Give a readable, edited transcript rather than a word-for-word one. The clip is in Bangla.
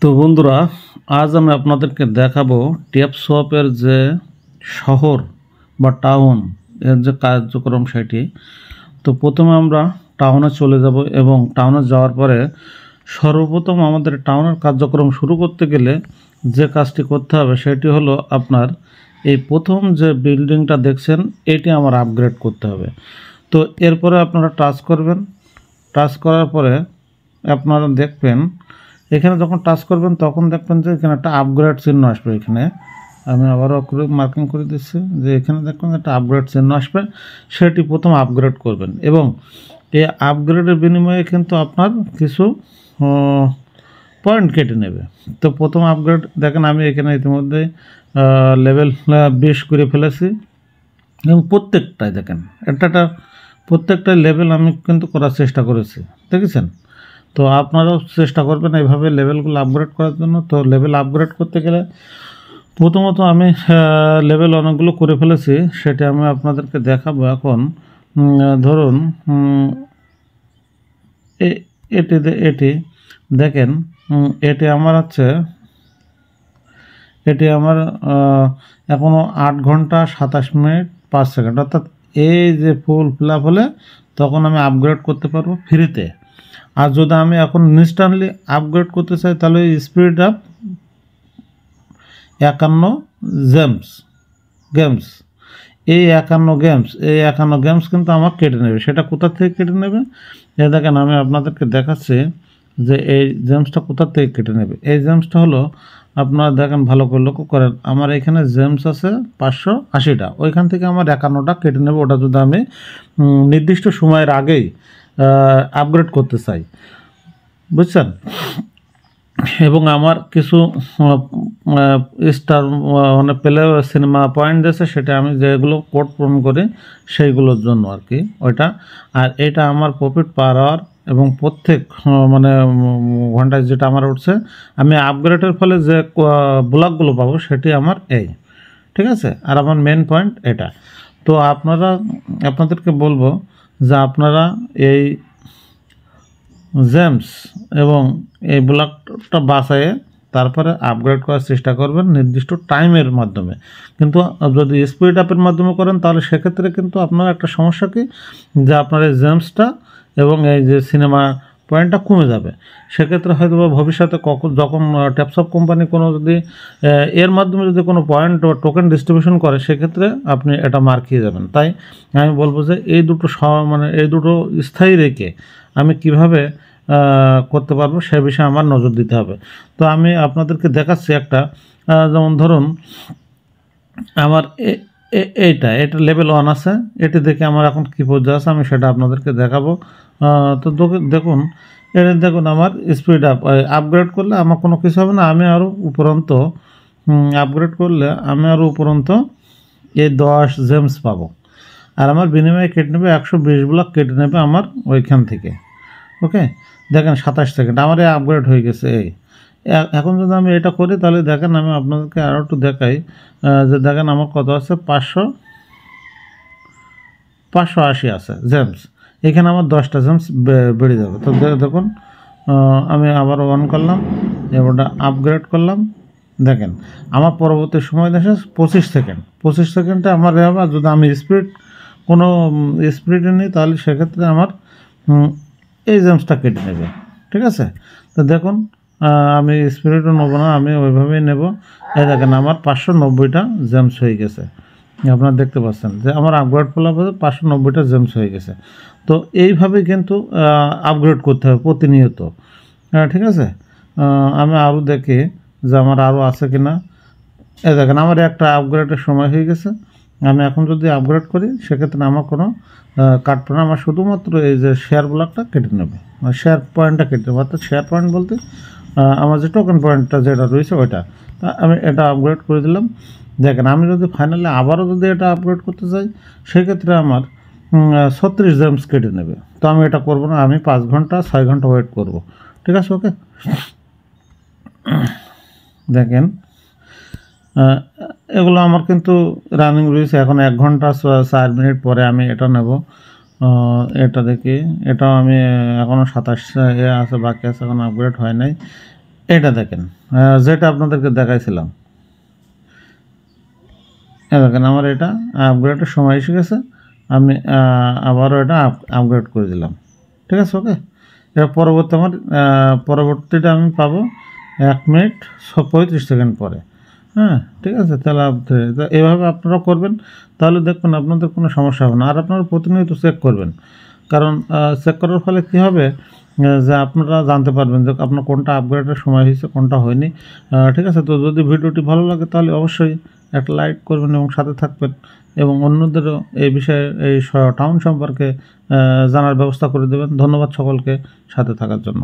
তো বন্ধুরা, আজ আমি আপনাদেরকে দেখাবো ট্যাপসোয়াপের যে শহর বা টাউন এর যে কার্যক্রম সেটি। তো প্রথমে আমরা টাউনে চলে যাব এবং টাউনে যাওয়ার পরে সর্বপ্রথম আমাদের টাউনের কার্যক্রম শুরু করতে গেলে যে কাজটি করতে হবে সেটি হলো আপনার এই প্রথম যে বিল্ডিংটা দেখছেন এটি আমার আপগ্রেড করতে হবে। তো এরপরে আপনারা টাচ করবেন। টাচ করার পরে আপনারা দেখবেন এখানে যখন টাচ করবেন তখন দেখবেন যে এখানে একটা আপগ্রেড চিহ্ন আসবে। এখানে আমি আবারও মার্কিং করে দিচ্ছি যে এখানে দেখবেন একটা আপগ্রেড চিহ্ন আসবে, সেটি প্রথম আপগ্রেড করবেন এবং এই আপগ্রেডের বিনিময়ে কিন্তু আপনার কিছু পয়েন্ট কেটে নেবে। তো প্রথম আপগ্রেড দেখেন আমি এখানে ইতিমধ্যে লেভেল 20 করে ফেলেছি এবং প্রত্যেকটাই দেখেন একটা প্রত্যেকটা লেভেল আমি কিন্তু করার চেষ্টা করেছি, দেখেছেন। তো আপনারাও চেষ্টা করবেন এইভাবে লেভেলগুলো আপগ্রেড করার জন্য। তো লেভেল আপগ্রেড করতে গেলে প্রথমত আমি লেভেল অনেকগুলো করে ফেলেছি, সেটা আমি আপনাদেরকে দেখাবো এখন। ধরুন এটি দেখেন, এটি আমার হচ্ছে এটি আমার এখনও 8 ঘন্টা 27 মিনিট 5 সেকেন্ড, অর্থাৎ এই যে ফুল ফিল আপ হলে তখন আমি আপগ্রেড করতে পারবো ফ্রিতে। আর যদি আমি এখন ইনস্ট্যান্টলি আপগ্রেড করতে চাই তাহলে স্পিড আপ 51 গেমস এই 51 গেমস কিন্তু আমার কেটে নেবে। সেটা কোথা থেকে কেটে নেবে এ দেখেন, আমি আপনাদেরকে দেখাচ্ছি যে এই জেমসটা কোথা থেকে কেটে নেবে। এই জেমসটা হলো আপনারা দেখেন, ভালো করে লক্ষ্য করেন, আমার এখানে জেমস আছে 580টা, ওইখান থেকে আমার 51টা কেটে নেবে। ওটা যদি আমি নির্দিষ্ট সময়ের আগেই আপগ্রেড করতে চাই, বুঝছেন। এবং আমার কিছু স্টার মানে প্লে সিনেমা পয়েন্ট দিয়েছে, সেটা আমি যেগুলো কোড পূরণ করি সেইগুলোর জন্য আর কি ওইটা। আর এটা আমার প্রফিট পার আওয়ার এবং প্রত্যেক মানে ঘন্টায় যেটা আমার উঠছে, আমি আপগ্রেডের ফলে যে ব্লকগুলো পাবো সেটি আমার এই, ঠিক আছে। আর আমার মেন পয়েন্ট এটা। তো আপনাদেরকে বলবো যে আপনারা এই জেমস এবং এই ব্লকটা বাঁচায়ে তারপরে আপগ্রেড করার চেষ্টা করবেন নির্দিষ্ট টাইমের মাধ্যমে। কিন্তু যদি স্পিড আপের মাধ্যমে করেন তাহলে সেক্ষেত্রে কিন্তু আপনার একটা সমস্যা কি, যে আপনার এই জেমসটা এবং এই যে সিনেমা পয়েন্টটা কমে যাবে। সেক্ষেত্রে হয়তো বা ভবিষ্যতে যখন ট্যাপসপ কোম্পানি কোনো যদি এর মাধ্যমে যদি কোনো পয়েন্ট বা টোকেন ডিস্ট্রিবিউশন করে সেক্ষেত্রে আপনি এটা মার খেয়ে যাবেন। তাই আমি বলবো যে এই দুটো এই দুটো স্থায়ী রেখে আমি কিভাবে করতে পারবো সে বিষয়ে আমার নজর দিতে হবে। তো আমি আপনাদেরকে দেখাচ্ছি একটা, যেমন ধরুন আমার এটা লেভেল 1 আছে, এটি দেখে আমার এখন কী পর্যায়ে আছে আমি সেটা আপনাদেরকে দেখাবো। তো দেখুন এটা দেখুন, আমার স্পিড আপগ্রেড করলে আমার কোনো কিছু হবে না, আমি আরও উপরন্ত আপগ্রেড করলে আমি আরও উপরন্ত এই 10 জেমস পাবো। আর আমার বিনিময়ে কেটে নেবে 120 ব্লক কেটে নেবে আমার ওইখান থেকে। ওকে, দেখেন 27 সেকেন্ড আমার এই আপগ্রেড হয়ে গেছে। এখন যদি আমি এটা করি তাহলে দেখেন, আমি আপনাদেরকে আরও একটু দেখাই যে দেখেন আমার কত আছে, 580 আছে জেমস। এখানে আমার 10টা জেমস বেড়ে যাবে। তো দেখুন আমি আবার অন করলাম, এবারটা আপগ্রেড করলাম। দেখেন আমার পরবর্তী সময় দেখে 25 সেকেন্ডে আমার আবার যদি আমি কোনো স্পিডে নিই তাহলে সেক্ষেত্রে আমার এই জেমসটা কেটে নেবে, ঠিক আছে। তো দেখুন আমি স্পিডও নেবো না, আমি ওইভাবেই নেব। এই দেখেন আমার 590টা জেমস হয়ে গেছে। আপনারা দেখতে পাচ্ছেন যে আমার আপগ্রেড ফলাফলে 590টা জেমস হয়ে গেছে। তো এইভাবে কিন্তু আপগ্রেড করতে হবে প্রতিনিয়ত, ঠিক আছে। আমি আরও দেখি যে আমার আরও আছে কি না। এই দেখেন আমার একটা আপগ্রেডের সময় হয়ে গেছে। আমি এখন যদি আপগ্রেড করি সেক্ষেত্রে আমার কোনো কাটবে না, আমার শুধুমাত্র এই যে শেয়ার ব্লকটা কেটে নেবে, মানে শেয়ার পয়েন্টটা কেটে নেবে। অর্থাৎ শেয়ার পয়েন্ট বলতে আমার যে টোকেন পয়েন্টটা যেটা রয়েছে ওইটা। আমি এটা আপগ্রেড করে দিলাম। দেখেন আমি যদি ফাইনালি আবারও যদি এটা আপগ্রেড করতে চাই সেক্ষেত্রে আমার 36 জেমস কেটে নেবে। তো আমি এটা করব না, আমি 5 ঘন্টা 6 ঘন্টা ওয়েট করব, ঠিক আছে। ওকে, দেখেন এগুলো আমার কিন্তু রানিং রয়েছে। এখন 1 ঘন্টা 4 মিনিট পরে আমি এটা নেব। এটা দেখি, এটাও আমি এখনও 27 আছে বাকি আছে, এখন আপগ্রেড হয় নাই। এটা দেখেন, যেটা আপনাদেরকে দেখাইছিলাম, দেখেন আমার এটা আপগ্রেডের সময় এসে গেছে। আমি আবারও এটা আপগ্রেড করে দিলাম। ঠিক আছে, ওকে। এবার পরবর্তী আমার পরবর্তীটা আমি পাবো 1 মিনিট 35 সেকেন্ড পরে। হ্যাঁ, ঠিক আছে। তাহলে এভাবে আপনারা করবেন, তাহলে দেখবেন আপনাদের কোনো সমস্যা হবে না। আর আপনারা প্রতিনিয়ত চেক করবেন, কারণ চেক করার ফলে কী হবে যে আপনারা জানতে পারবেন যে আপনার কোনটা আপগ্রেডের সময় হয়েছে, কোনটা হয়নি। ঠিক আছে। তো যদি ভিডিওটি ভালো লাগে তাহলে অবশ্যই একটা লাইক করবেন এবং সাথে থাকবেন, এবং অন্যদেরও এই বিষয়ে এই টাউন সম্পর্কে জানার ব্যবস্থা করে দেবেন। ধন্যবাদ সকলকে সাথে থাকার জন্য।